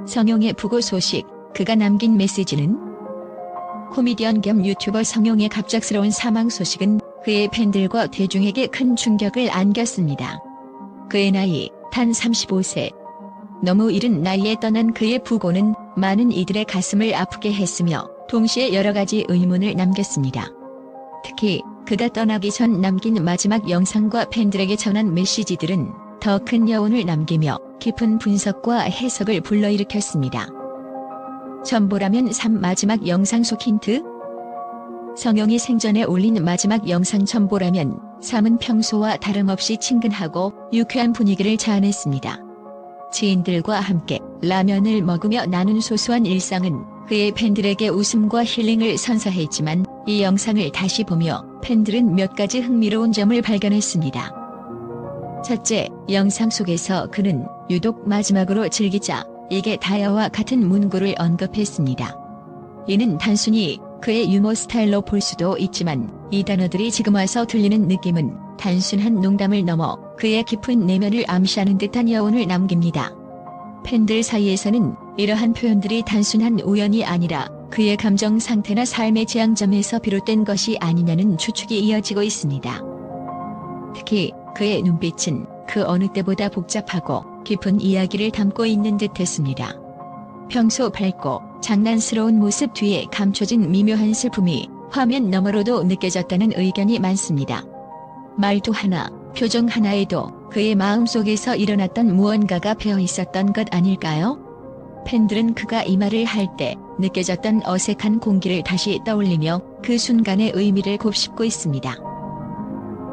성용의 부고 소식, 그가 남긴 메시지는? 코미디언 겸 유튜버 성용의 갑작스러운 사망 소식은 그의 팬들과 대중에게 큰 충격을 안겼습니다. 그의 나이 단 35세. 너무 이른 나이에 떠난 그의 부고는 많은 이들의 가슴을 아프게 했으며 동시에 여러 가지 의문을 남겼습니다. 특히 그가 떠나기 전 남긴 마지막 영상과 팬들에게 전한 메시지들은 더 큰 여운을 남기며 깊은 분석과 해석을 불러일으켰습니다. 전보라면 3 마지막 영상 속 힌트? 성용이 생전에 올린 마지막 영상 전보라면 3은 평소와 다름없이 친근하고 유쾌한 분위기를 자아냈습니다. 지인들과 함께 라면을 먹으며 나눈 소소한 일상은 그의 팬들에게 웃음과 힐링을 선사했지만 이 영상을 다시 보며 팬들은 몇 가지 흥미로운 점을 발견했습니다. 첫째, 영상 속에서 그는 유독 마지막으로 즐기자, 이게 다야와 같은 문구를 언급했습니다. 이는 단순히 그의 유머 스타일로 볼 수도 있지만 이 단어들이 지금 와서 들리는 느낌은 단순한 농담을 넘어 그의 깊은 내면을 암시하는 듯한 여운을 남깁니다. 팬들 사이에서는 이러한 표현들이 단순한 우연이 아니라 그의 감정 상태나 삶의 지향점에서 비롯된 것이 아니냐는 추측이 이어지고 있습니다. 특히 그의 눈빛은 그 어느 때보다 복잡하고 깊은 이야기를 담고 있는 듯했습니다. 평소 밝고 장난스러운 모습 뒤에 감춰진 미묘한 슬픔이 화면 너머로도 느껴졌다는 의견이 많습니다. 말투 하나, 표정 하나에도 그의 마음속에서 일어났던 무언가가 배어 있었던 것 아닐까요? 팬들은 그가 이 말을 할 때 느껴졌던 어색한 공기를 다시 떠올리며 그 순간의 의미를 곱씹고 있습니다.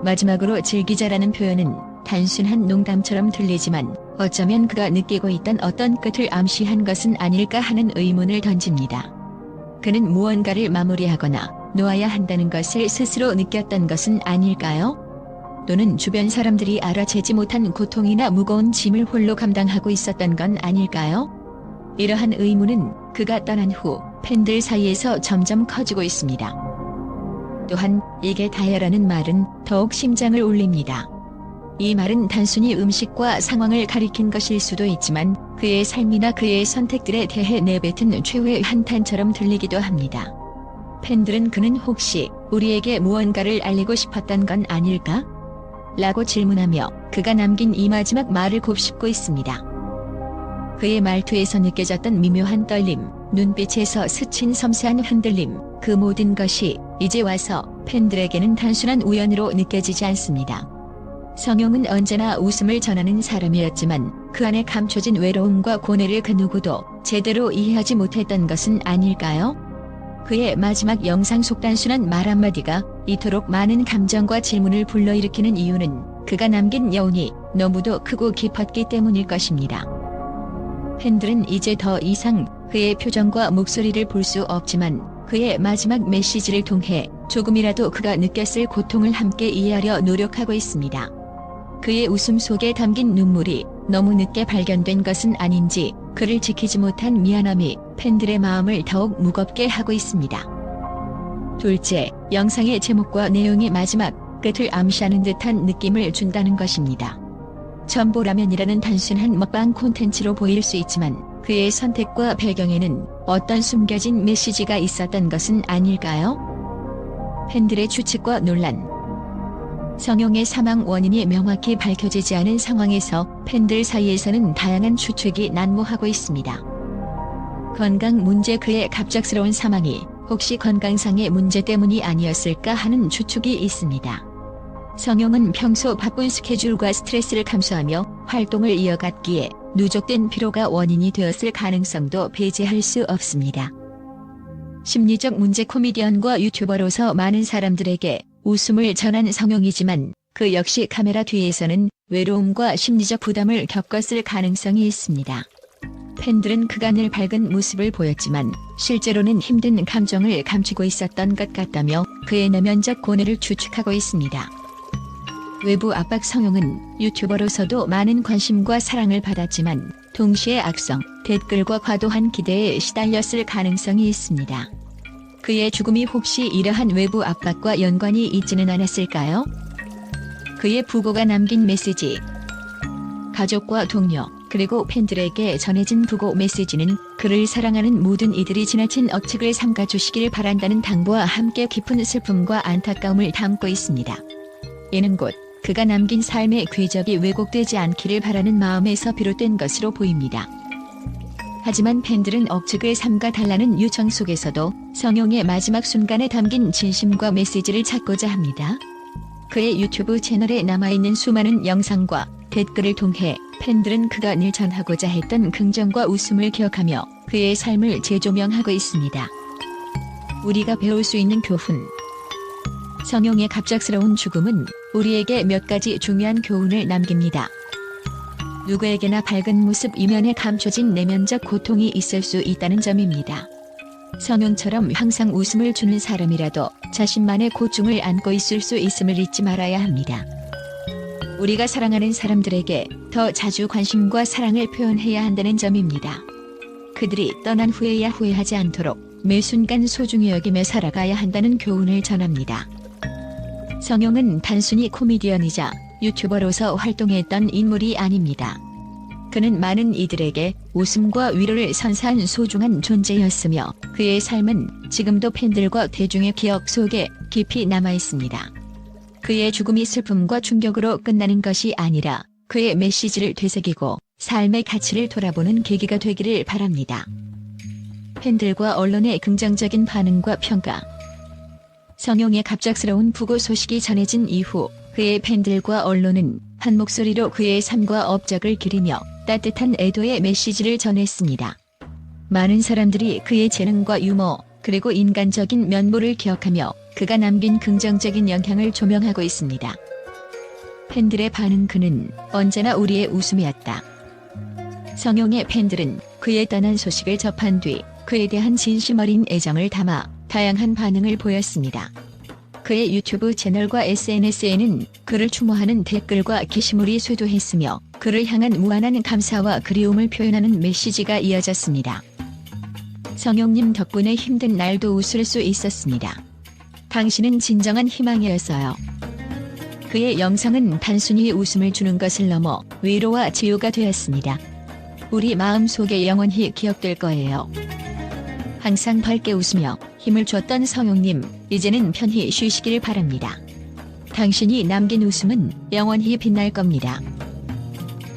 마지막으로 즐기자라는 표현은 단순한 농담처럼 들리지만 어쩌면 그가 느끼고 있던 어떤 끝을 암시한 것은 아닐까 하는 의문을 던집니다. 그는 무언가를 마무리하거나 놓아야 한다는 것을 스스로 느꼈던 것은 아닐까요? 또는 주변 사람들이 알아채지 못한 고통이나 무거운 짐을 홀로 감당하고 있었던 건 아닐까요? 이러한 의문은 그가 떠난 후 팬들 사이에서 점점 커지고 있습니다. 또한 이게 다야라는 말은 더욱 심장을 울립니다. 이 말은 단순히 음식과 상황을 가리킨 것일 수도 있지만 그의 삶이나 그의 선택들에 대해 내뱉은 최후의 한탄처럼 들리기도 합니다. 팬들은 그는 혹시 우리에게 무언가를 알리고 싶었던 건 아닐까? 라고 질문하며 그가 남긴 이 마지막 말을 곱씹고 있습니다. 그의 말투에서 느껴졌던 미묘한 떨림, 눈빛에서 스친 섬세한 흔들림, 그 모든 것이 이제 와서 팬들에게는 단순한 우연으로 느껴지지 않습니다. 성용은 언제나 웃음을 전하는 사람이었지만 그 안에 감춰진 외로움과 고뇌를 그 누구도 제대로 이해하지 못했던 것은 아닐까요? 그의 마지막 영상 속 단순한 말 한마디가 이토록 많은 감정과 질문을 불러일으키는 이유는 그가 남긴 여운이 너무도 크고 깊었기 때문일 것입니다. 팬들은 이제 더 이상 그의 표정과 목소리를 볼 수 없지만 그의 마지막 메시지를 통해 조금이라도 그가 느꼈을 고통을 함께 이해하려 노력하고 있습니다. 그의 웃음 속에 담긴 눈물이 너무 늦게 발견된 것은 아닌지 그를 지키지 못한 미안함이 팬들의 마음을 더욱 무겁게 하고 있습니다. 둘째, 영상의 제목과 내용이 마지막 끝을 암시하는 듯한 느낌을 준다는 것입니다. 전보라면이라는 단순한 먹방 콘텐츠로 보일 수 있지만 그의 선택과 배경에는 어떤 숨겨진 메시지가 있었던 것은 아닐까요? 팬들의 추측과 논란. 성용의 사망 원인이 명확히 밝혀지지 않은 상황에서 팬들 사이에서는 다양한 추측이 난무하고 있습니다. 건강 문제, 그의 갑작스러운 사망이 혹시 건강상의 문제 때문이 아니었을까 하는 추측이 있습니다. 성용은 평소 바쁜 스케줄과 스트레스를 감수하며 활동을 이어갔기에 누적된 피로가 원인이 되었을 가능성도 배제할 수 없습니다. 심리적 문제, 코미디언과 유튜버로서 많은 사람들에게 웃음을 전한 성용이지만 그 역시 카메라 뒤에서는 외로움과 심리적 부담을 겪었을 가능성이 있습니다. 팬들은 그가 늘 밝은 모습을 보였지만 실제로는 힘든 감정을 감추고 있었던 것 같다며 그의 내면적 고뇌를 추측하고 있습니다. 외부 압박. 성용은 유튜버로서도 많은 관심과 사랑을 받았지만 동시에 악성 댓글과 과도한 기대에 시달렸을 가능성이 있습니다. 그의 죽음이 혹시 이러한 외부 압박과 연관이 있지는 않았을까요? 그의 부고가 남긴 메시지. 가족과 동료, 그리고 팬들에게 전해진 부고 메시지는 그를 사랑하는 모든 이들이 지나친 억측을 삼가주시길 바란다는 당부와 함께 깊은 슬픔과 안타까움을 담고 있습니다. 이는 곧 그가 남긴 삶의 궤적이 왜곡되지 않기를 바라는 마음에서 비롯된 것으로 보입니다. 하지만 팬들은 억측을 삼가달라는 요청 속에서도 성용의 마지막 순간에 담긴 진심과 메시지를 찾고자 합니다. 그의 유튜브 채널에 남아있는 수많은 영상과 댓글을 통해 팬들은 그가 늘 전하고자 했던 긍정과 웃음을 기억하며 그의 삶을 재조명하고 있습니다. 우리가 배울 수 있는 교훈. 성용의 갑작스러운 죽음은 우리에게 몇 가지 중요한 교훈을 남깁니다. 누구에게나 밝은 모습 이면에 감춰진 내면적 고통이 있을 수 있다는 점입니다. 성용처럼 항상 웃음을 주는 사람이라도 자신만의 고충을 안고 있을 수 있음을 잊지 말아야 합니다. 우리가 사랑하는 사람들에게 더 자주 관심과 사랑을 표현해야 한다는 점입니다. 그들이 떠난 후에야 후회하지 않도록 매 순간 소중히 여기며 살아가야 한다는 교훈을 전합니다. 성용은 단순히 코미디언이자 유튜버로서 활동했던 인물이 아닙니다. 그는 많은 이들에게 웃음과 위로를 선사한 소중한 존재였으며 그의 삶은 지금도 팬들과 대중의 기억 속에 깊이 남아 있습니다. 그의 죽음이 슬픔과 충격으로 끝나는 것이 아니라 그의 메시지를 되새기고 삶의 가치를 돌아보는 계기가 되기를 바랍니다. 팬들과 언론의 긍정적인 반응과 평가. 성용의 갑작스러운 부고 소식이 전해진 이후 그의 팬들과 언론은 한 목소리로 그의 삶과 업적을 기리며 따뜻한 애도의 메시지를 전했습니다. 많은 사람들이 그의 재능과 유머 그리고 인간적인 면모를 기억하며 그가 남긴 긍정적인 영향을 조명하고 있습니다. 팬들의 반응. 그는 언제나 우리의 웃음이었다. 성용의 팬들은 그의 떠난 소식을 접한 뒤 그에 대한 진심 어린 애정을 담아 다양한 반응을 보였습니다. 그의 유튜브 채널과 SNS에는 그를 추모하는 댓글과 게시물이 쇄도했으며 그를 향한 무한한 감사와 그리움을 표현하는 메시지가 이어졌습니다. 성용님 덕분에 힘든 날도 웃을 수 있었습니다. 당신은 진정한 희망이었어요. 그의 영상은 단순히 웃음을 주는 것을 넘어 위로와 치유가 되었습니다. 우리 마음속에 영원히 기억될 거예요. 항상 밝게 웃으며 힘을 줬던 성용님, 이제는 편히 쉬시길 바랍니다. 당신이 남긴 웃음은 영원히 빛날 겁니다.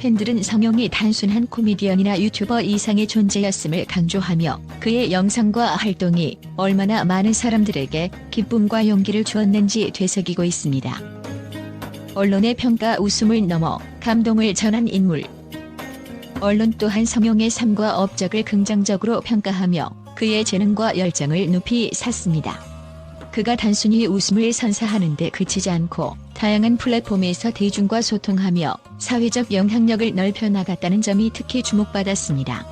팬들은 성용이 단순한 코미디언이나 유튜버 이상의 존재였음을 강조하며 그의 영상과 활동이 얼마나 많은 사람들에게 기쁨과 용기를 주었는지 되새기고 있습니다. 언론의 평가. 웃음을 넘어 감동을 전한 인물. 언론 또한 성용의 삶과 업적을 긍정적으로 평가하며 그의 재능과 열정을 높이 샀습니다. 그가 단순히 웃음을 선사하는 데 그치지 않고 다양한 플랫폼에서 대중과 소통하며 사회적 영향력을 넓혀 나갔다는 점이 특히 주목받았습니다.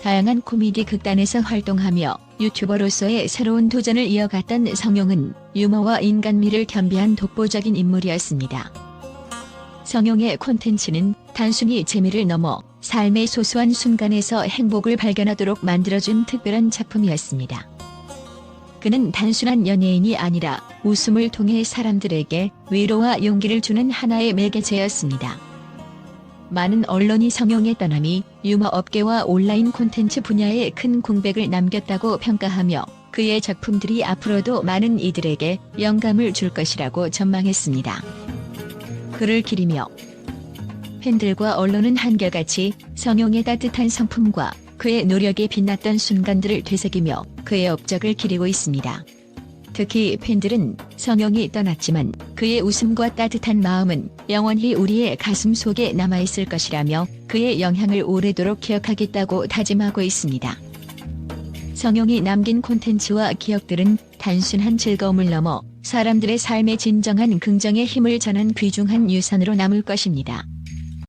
다양한 코미디 극단에서 활동하며 유튜버로서의 새로운 도전을 이어갔던 성용은 유머와 인간미를 겸비한 독보적인 인물이었습니다. 성용의 콘텐츠는 단순히 재미를 넘어 삶의 소소한 순간에서 행복을 발견하도록 만들어준 특별한 작품이었습니다. 그는 단순한 연예인이 아니라 웃음을 통해 사람들에게 위로와 용기를 주는 하나의 매개체였습니다. 많은 언론이 성용의 떠남이 유머 업계와 온라인 콘텐츠 분야에 큰 공백을 남겼다고 평가하며 그의 작품들이 앞으로도 많은 이들에게 영감을 줄 것이라고 전망했습니다. 그를 기리며 팬들과 언론은 한결같이 성용의 따뜻한 성품과 그의 노력이 빛났던 순간들을 되새기며 그의 업적을 기리고 있습니다. 특히 팬들은 성용이 떠났지만 그의 웃음과 따뜻한 마음은 영원히 우리의 가슴 속에 남아있을 것이라며 그의 영향을 오래도록 기억하겠다고 다짐하고 있습니다. 성용이 남긴 콘텐츠와 기억들은 단순한 즐거움을 넘어 사람들의 삶에 진정한 긍정의 힘을 전한 귀중한 유산으로 남을 것입니다.